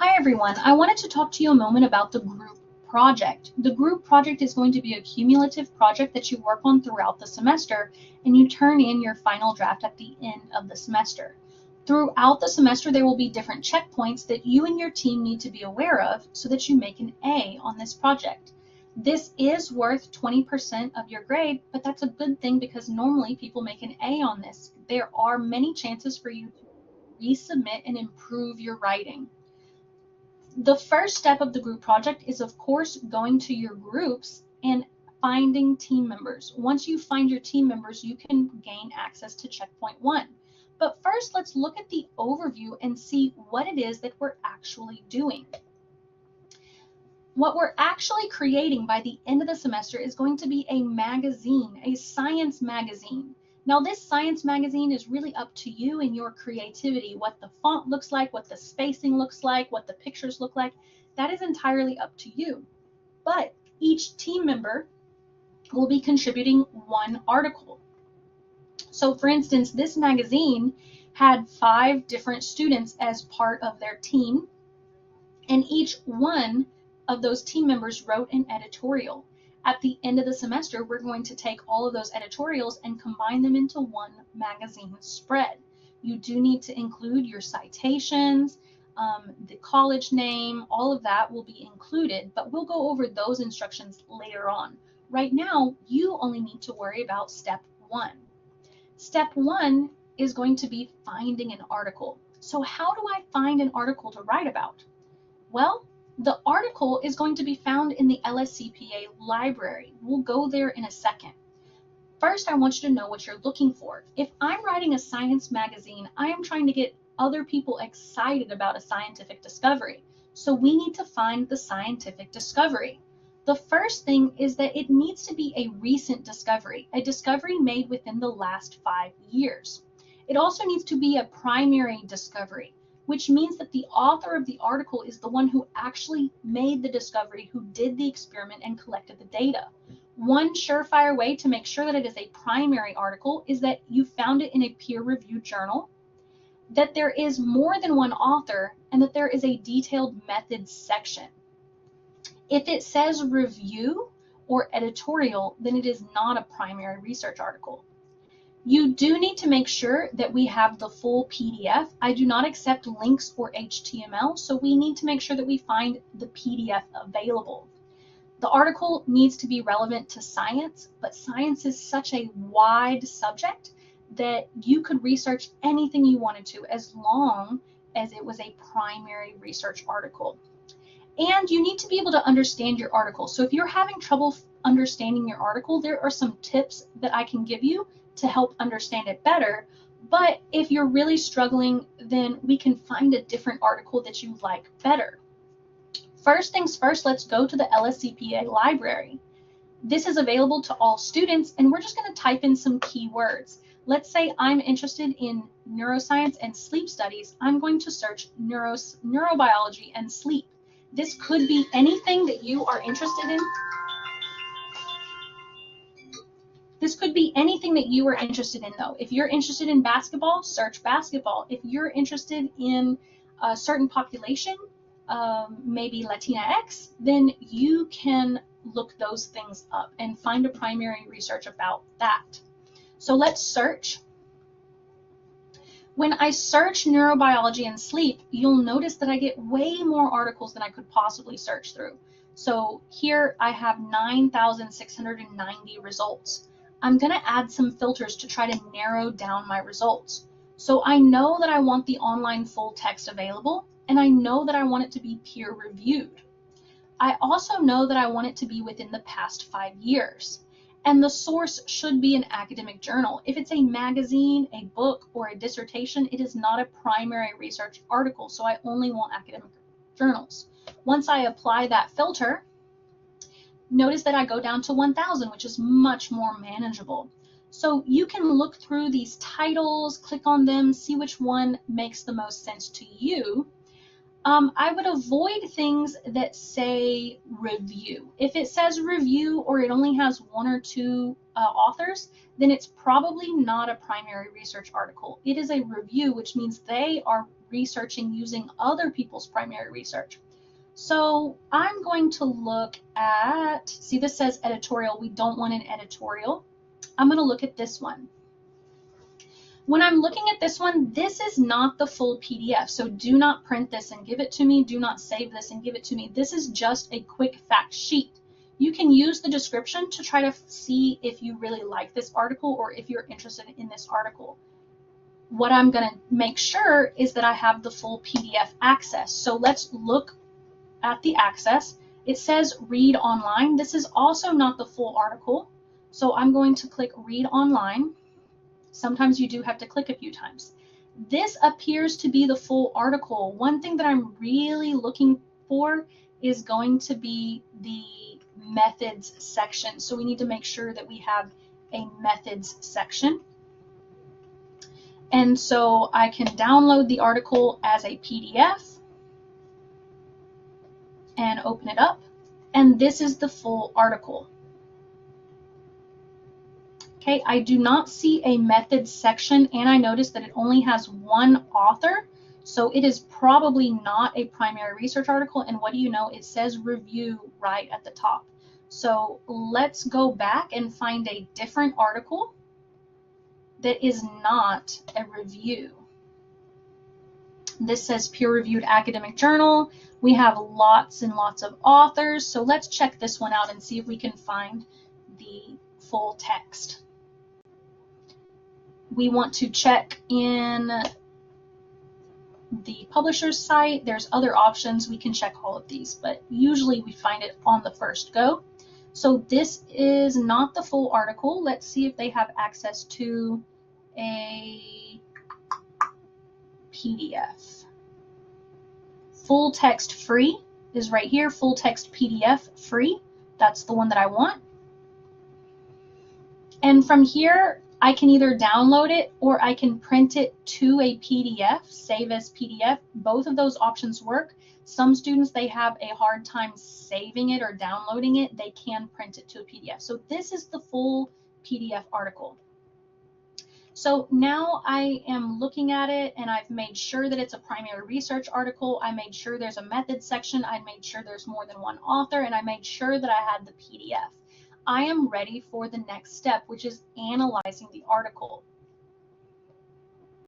Hi everyone, I wanted to talk to you a moment about the group project. The group project is going to be a cumulative project that you work on throughout the semester and you turn in your final draft at the end of the semester. Throughout the semester there will be different checkpoints that you and your team need to be aware of so that you make an A on this project. This is worth 20% of your grade, but that's a good thing because normally people make an A on this. There are many chances for you to resubmit and improve your writing. The first step of the group project is, of course, going to your groups and finding team members. Once you find your team members, you can gain access to checkpoint 1. But first, let's look at the overview and see what it is that we're actually doing. What we're actually creating by the end of the semester is going to be a magazine, a science magazine. Now this science magazine is really up to you and your creativity, what the font looks like, what the spacing looks like, what the pictures look like. That is entirely up to you. But each team member will be contributing one article. So for instance, this magazine had 5 different students as part of their team, and each one of those team members wrote an editorial. At the end of the semester, we're going to take all of those editorials and combine them into one magazine spread. You do need to include your citations, the college name, all of that will be included, but we'll go over those instructions later on. Right now, you only need to worry about step 1. Step 1 is going to be finding an article. So how do I find an article to write about? Well, the article is going to be found in the LSCPA library. We'll go there in a second. First, I want you to know what you're looking for. If I'm writing a science magazine, I am trying to get other people excited about a scientific discovery. So we need to find the scientific discovery. The first thing is that it needs to be a recent discovery, a discovery made within the last 5 years. It also needs to be a primary discovery, which means that the author of the article is the one who actually made the discovery, who did the experiment and collected the data. One surefire way to make sure that it is a primary article is that you found it in a peer-reviewed journal, that there is more than one author, and that there is a detailed methods section. If it says review or editorial, then it is not a primary research article. You do need to make sure that we have the full PDF. I do not accept links or HTML, so we need to make sure that we find the PDF available. The article needs to be relevant to science, but science is such a wide subject that you could research anything you wanted to as long as it was a primary research article. And you need to be able to understand your article. So if you're having trouble understanding your article, there are some tips that I can give you to help understand it better. But if you're really struggling, then we can find a different article that you like better. First things first, let's go to the LSCPA library. This is available to all students, and we're just going to type in some keywords. Let's say I'm interested in neuroscience and sleep studies. I'm going to search neurobiology and sleep. This could be anything that you are interested in. This could be anything that you are interested in, though. If you're interested in basketball, search basketball. If you're interested in a certain population, maybe Latinx, then you can look those things up and find a primary research about that. So let's search. When I search neurobiology and sleep, you'll notice that I get way more articles than I could possibly search through. So here I have 9,690 results. I'm going to add some filters to try to narrow down my results. So I know that I want the online full text available, and I know that I want it to be peer reviewed. I also know that I want it to be within the past 5 years. And the source should be an academic journal. If it's a magazine, a book, or a dissertation, it is not a primary research article, so I only want academic journals. Once I apply that filter, notice that I go down to 1,000, which is much more manageable. So you can look through these titles, click on them, see which one makes the most sense to you. I would avoid things that say review. If it says review or it only has 1 or 2 authors, then it's probably not a primary research article. It is a review, which means they are researching using other people's primary research. So I'm going to look at, see this says editorial, we don't want an editorial. I'm going to look at this one. When I'm looking at this one, this is not the full PDF, so do not print this and give it to me. Do not save this and give it to me. This is just a quick fact sheet. You can use the description to try to see if you really like this article or if you're interested in this article. What I'm going to make sure is that I have the full PDF access. So let's look at the access. It says read online. This is also not the full article, so I'm going to click read online. Sometimes you do have to click a few times. This appears to be the full article. One thing that I'm really looking for is going to be the methods section. So we need to make sure that we have a methods section. And so I can download the article as a PDF and open it up. And this is the full article. Okay, I do not see a methods section, and I notice that it only has one author, so it is probably not a primary research article. And what do you know? It says review right at the top. So let's go back and find a different article that is not a review. This says peer-reviewed academic journal. We have lots and lots of authors, so let's check this one out and see if we can find the full text. We want to check in the publisher's site. There's other options. We can check all of these, but usually we find it on the first go. So this is not the full article. Let's see if they have access to a PDF. Full text free is right here. Full text PDF free. That's the one that I want. And from here, I can either download it or I can print it to a PDF, save as PDF. Both of those options work. Some students, they have a hard time saving it or downloading it. They can print it to a PDF. So this is the full PDF article. So now I am looking at it and I've made sure that it's a primary research article. I made sure there's a method section. I made sure there's more than one author, and I made sure that I had the PDF. I am ready for the next step, which is analyzing the article.